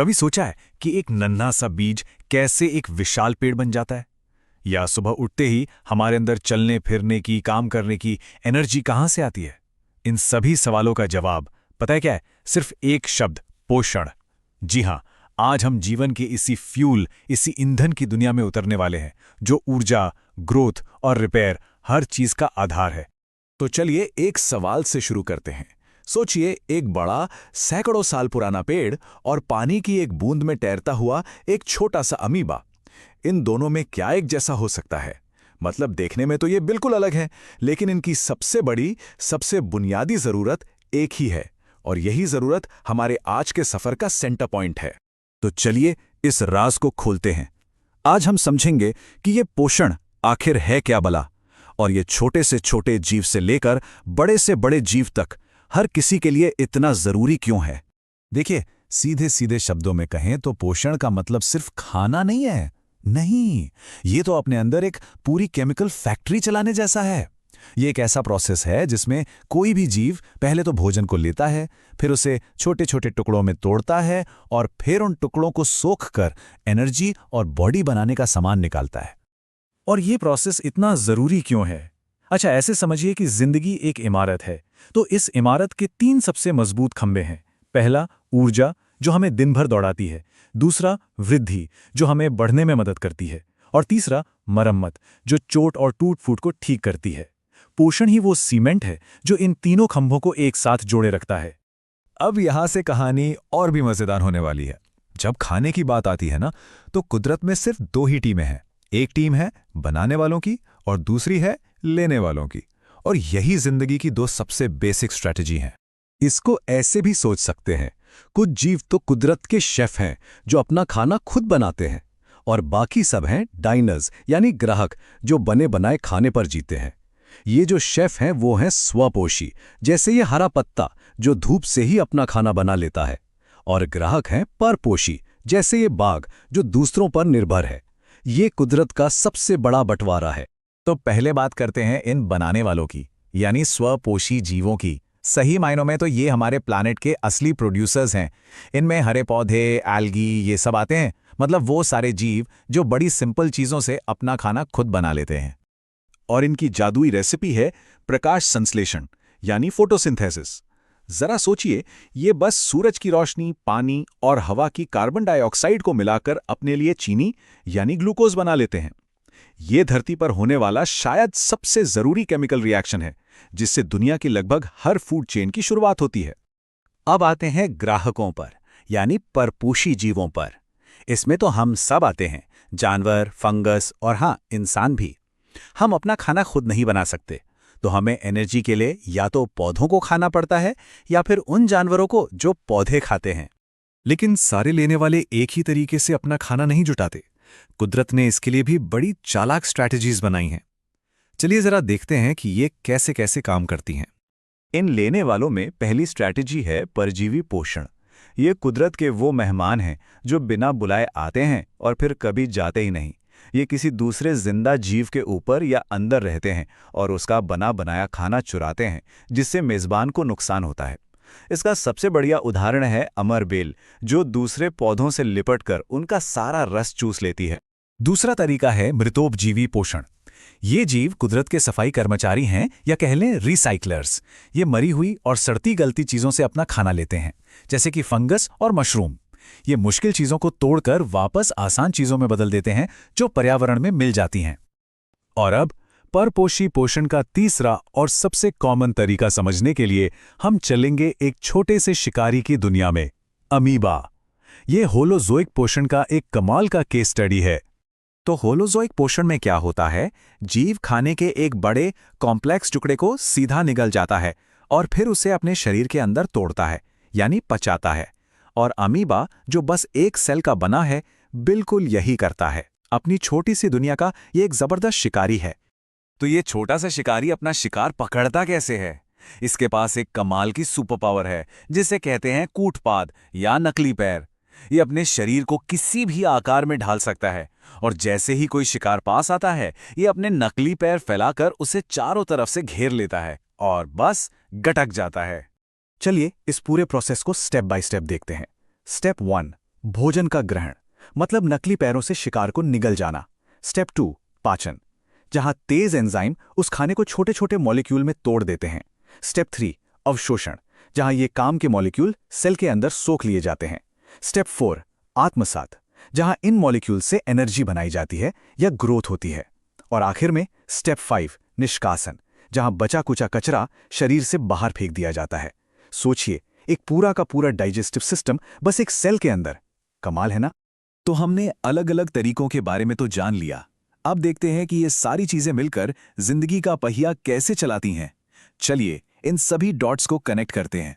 कभी सोचा है कि एक नन्हा सा बीज कैसे एक विशाल पेड़ बन जाता है? या सुबह उठते ही हमारे अंदर चलने फिरने की, काम करने की एनर्जी कहाँ से आती है? इन सभी सवालों का जवाब पता है क्या है? सिर्फ एक शब्द, पोषण। जी हाँ, आज हम जीवन के इसी फ्यूल, इसी ईंधन की दुनिया में उतरने वाले हैं, जो ऊर्जा, ग्रोथ और रिपेयर हर चीज का आधार है। तो चलिए एक सवाल से शुरू करते हैं। सोचिए, एक बड़ा सैकड़ों साल पुराना पेड़ और पानी की एक बूंद में तैरता हुआ एक छोटा सा अमीबा। इन दोनों में क्या एक जैसा हो सकता है? मतलब देखने में तो ये बिल्कुल अलग है, लेकिन इनकी सबसे बड़ी, सबसे बुनियादी जरूरत एक ही है, और यही जरूरत हमारे आज के सफर का सेंटर पॉइंट है। तो चलिए इस राज को खोलते हैं। आज हम समझेंगे कि ये पोषण आखिर है क्या भला, और ये छोटे से छोटे जीव से लेकर बड़े से बड़े जीव तक हर किसी के लिए इतना जरूरी क्यों है। देखिए, सीधे सीधे शब्दों में कहें तो पोषण का मतलब सिर्फ खाना नहीं है। नहीं, ये तो अपने अंदर एक पूरी केमिकल फैक्ट्री चलाने जैसा है। ये एक ऐसा प्रोसेस है जिसमें कोई भी जीव पहले तो भोजन को लेता है, फिर उसे छोटे छोटे टुकड़ों में तोड़ता है और फिर उन टुकड़ों को सोख कर एनर्जी और बॉडी बनाने का सामान निकालता है। और ये प्रोसेस इतना जरूरी क्यों है? अच्छा, ऐसे समझिए कि जिंदगी एक इमारत है, तो इस इमारत के 3 सबसे मजबूत खंभे हैं। पहला, ऊर्जा, जो हमें दिन भर दौड़ाती है। दूसरा, वृद्धि, जो हमें बढ़ने में मदद करती है। और तीसरा, मरम्मत, जो चोट और टूट-फूट को ठीक करती है। पोषण ही वो सीमेंट है जो इन तीनों खंभों को एक साथ जोड़े रखता है। अब यहां से कहानी और भी मजेदार होने वाली है। जब खाने की बात आती है ना, तो कुदरत में सिर्फ 2 ही टीमें हैं। एक टीम है बनाने वालों की और दूसरी है लेने वालों की। और यही जिंदगी की 2 सबसे बेसिक स्ट्रैटेजी हैं। इसको ऐसे भी सोच सकते हैं, कुछ जीव तो कुदरत के शेफ हैं जो अपना खाना खुद बनाते हैं, और बाकी सब हैं डाइनर्स यानी ग्राहक, जो बने बनाए खाने पर जीते हैं। ये जो शेफ हैं वो हैं स्वपोषी, जैसे ये हरा पत्ता जो धूप से ही अपना खाना बना लेता है, और ग्राहक हैं परपोषी, जैसे ये बाघ जो दूसरों पर निर्भर है। ये कुदरत का सबसे बड़ा बंटवारा है। तो पहले बात करते हैं इन बनाने वालों की, यानी स्वपोषी जीवों की। सही मायनों में तो ये हमारे प्लैनेट के असली प्रोड्यूसर्स हैं। इनमें हरे पौधे, एल्गी, ये सब आते हैं। मतलब वो सारे जीव जो बड़ी सिंपल चीजों से अपना खाना खुद बना लेते हैं। और इनकी जादुई रेसिपी है प्रकाश संश्लेषण, यानी फोटोसिंथेसिस। जरा सोचिए, ये बस सूरज की रोशनी, पानी और हवा की कार्बन डाइऑक्साइड को मिलाकर अपने लिए चीनी यानी ग्लूकोज बना लेते हैं। ये धरती पर होने वाला शायद सबसे जरूरी केमिकल रिएक्शन है, जिससे दुनिया की लगभग हर फूड चेन की शुरुआत होती है। अब आते हैं ग्राहकों पर, यानी परपोषी जीवों पर। इसमें तो हम सब आते हैं, जानवर, फंगस और हाँ, इंसान भी। हम अपना खाना खुद नहीं बना सकते, तो हमें एनर्जी के लिए या तो पौधों को खाना पड़ता है या फिर उन जानवरों को जो पौधे खाते हैं। लेकिन सारे लेने वाले एक ही तरीके से अपना खाना नहीं जुटाते। कुदरत ने इसके लिए भी बड़ी चालाक स्ट्रैटेजीज बनाई हैं। चलिए जरा देखते हैं कि ये कैसे कैसे काम करती हैं। इन लेने वालों में पहली स्ट्रैटेजी है परजीवी पोषण। ये कुदरत के वो मेहमान हैं जो बिना बुलाए आते हैं और फिर कभी जाते ही नहीं। ये किसी दूसरे जिंदा जीव के ऊपर या अंदर रहते हैं और उसका बना बनाया खाना चुराते हैं, जिससे मेजबान को नुकसान होता है। इसका सबसे बढ़िया उदाहरण है अमर बेल, जो दूसरे पौधों से लिपटकर उनका सारा रस चूस लेती है। दूसरा तरीका है मृतोपजीवी पोषण। ये जीव कुदरत के सफाई कर्मचारी हैं, या कह लें रिसाइक्लर्स। ये मरी हुई और सड़ती गलती चीजों से अपना खाना लेते हैं, जैसे कि फंगस और मशरूम। ये मुश्किल चीजों को तोड़कर वापस आसान चीजों में बदल देते हैं, जो पर्यावरण में मिल जाती हैं। और अब परपोषी पोषण का तीसरा और सबसे कॉमन तरीका समझने के लिए हम चलेंगे एक छोटे से शिकारी की दुनिया में, अमीबा। ये होलोजोइक पोषण का एक कमाल का केस स्टडी है। तो होलोजोइक पोषण में क्या होता है? जीव खाने के एक बड़े कॉम्प्लेक्स टुकड़े को सीधा निगल जाता है और फिर उसे अपने शरीर के अंदर तोड़ता है, यानी पचाता है। और अमीबा, जो बस एक सेल का बना है, बिल्कुल यही करता है। अपनी छोटी सी दुनिया का ये एक जबरदस्त शिकारी है। तो ये छोटा सा शिकारी अपना शिकार पकड़ता कैसे है? इसके पास एक कमाल की सुपर पावर है, जिसे कहते हैं कूटपाद या नकली पैर। ये अपने शरीर को किसी भी आकार में ढाल सकता है, और जैसे ही कोई शिकार पास आता है, ये अपने नकली पैर फैलाकर उसे चारों तरफ से घेर लेता है और बस गटक जाता है। चलिए इस पूरे प्रोसेस को स्टेप बाय स्टेप देखते हैं। स्टेप 1, भोजन का ग्रहण, मतलब नकली पैरों से शिकार को निगल जाना। स्टेप 2, पाचन, जहां तेज एंजाइम उस खाने को छोटे छोटे मॉलिक्यूल में तोड़ देते हैं। स्टेप 3, अवशोषण, जहां ये काम के मॉलिक्यूल सेल के अंदर सोख लिए जाते हैं। स्टेप 4, आत्मसात, जहां इन मॉलिक्यूल से एनर्जी बनाई जाती है या ग्रोथ होती है। और आखिर में स्टेप 5, निष्कासन, जहां बचा कुचा कचरा शरीर से बाहर फेंक दिया जाता है। सोचिए, एक पूरा का पूरा डाइजेस्टिव सिस्टम बस एक सेल के अंदर। कमाल है ना? तो हमने अलग अलग तरीकों के बारे में तो जान लिया। अब देखते हैं कि ये सारी चीजें मिलकर जिंदगी का पहिया कैसे चलाती हैं। चलिए इन सभी डॉट्स को कनेक्ट करते हैं।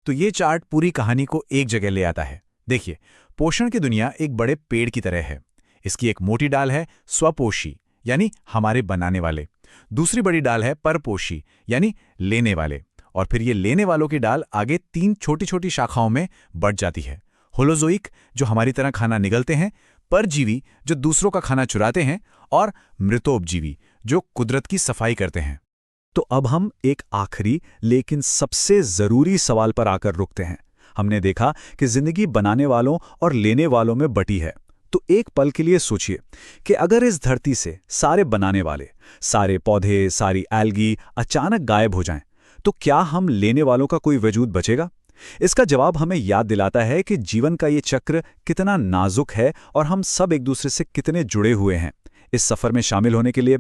तो ये चार्ट पूरी कहानी को एक जगह ले आता है। देखिए, पोषण की दुनिया एक बड़े पेड़ की तरह है। इसकी एक मोटी डाल है स्वपोषी, यानी हमारे बनाने वाले। दूसरी बड़ी डाल है परपोषी, यानी लेने वाले। और फिर ये लेने वालों की डाल आगे 3 छोटी छोटी शाखाओं में बढ़ जाती है। होलोजोइक, जो हमारी तरह खाना निगलते हैं, परजीवी, जो दूसरों का खाना चुराते हैं, और मृतोपजीवी, जो कुदरत की सफाई करते हैं। तो अब हम एक आखिरी लेकिन सबसे जरूरी सवाल पर आकर रुकते हैं। हमने देखा कि जिंदगी बनाने वालों और लेने वालों में बटी है। तो एक पल के लिए सोचिए कि अगर इस धरती से सारे बनाने वाले, सारे पौधे, सारी एल्गी अचानक गायब हो जाएं, तो क्या हम लेने वालों का कोई वजूद बचेगा? इसका जवाब हमें याद दिलाता है कि जीवन का ये चक्र कितना नाजुक है और हम सब एक दूसरे से कितने जुड़े हुए हैं। इस सफर में शामिल होने के लिए